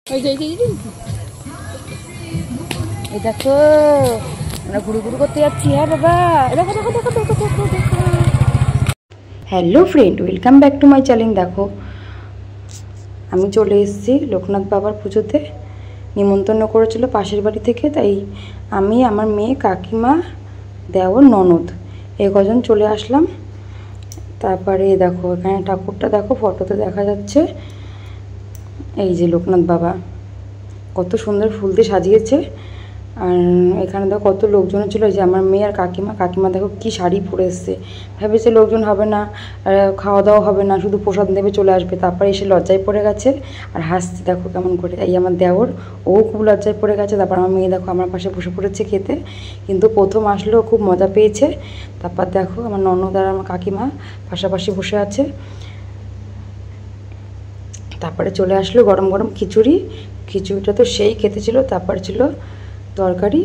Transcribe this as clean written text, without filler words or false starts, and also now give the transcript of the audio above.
দেখো আমরা ঘুরু ঘুরু করতে যাচ্ছি। হ্যাঁ বাবা, দেখো দেখো দেখো দেখো দেখো দেখো। Hello friend, welcome back to my channel. দেখো আমি চলে এসেছি লোকনাথ বাবার পুজোতে। নিমন্ত্রণ করেছিল পাশের বাড়ি থেকে, তাই আমি, আমার মেয়ে, কাকিমা, দেওর, ননদ এই কজন চলে আসলাম। তারপরে দেখো এখানে ঠাকুরটা দেখো, ফটোতে দেখা যাচ্ছে। এই যে লোকনাথ বাবা, কত সুন্দর ফুল দিয়ে সাজিয়েছে। আর এখানে দেখো কত লোকজন ছিল। যে আমার মেয়ে আর কাকিমা দেখো কি শাড়ি পরে এসছে। ভেবেছে লোকজন হবে না, খাওয়া দাওয়া হবে না, শুধু প্রসাদ নেবে চলে আসবে। তারপরে এসে লজ্জায় পড়ে গেছে আর হাসছে দেখো কেমন করে। এই আমার দেওর, ও খুব লজ্জায় পড়ে গেছে। তারপর আমার মেয়ে দেখো আমার পাশে বসে পড়েছে খেতে। কিন্তু প্রথম আসলেও খুব মজা পেয়েছে। তারপর দেখো আমার ননদ আর আমার কাকিমা পাশাপাশি বসে আছে। তারপরে চলে আসলো গরম গরম খিচুড়ি। খিচুড়িটা তো সেই খেতে ছিল। তারপরে ছিল তরকারি,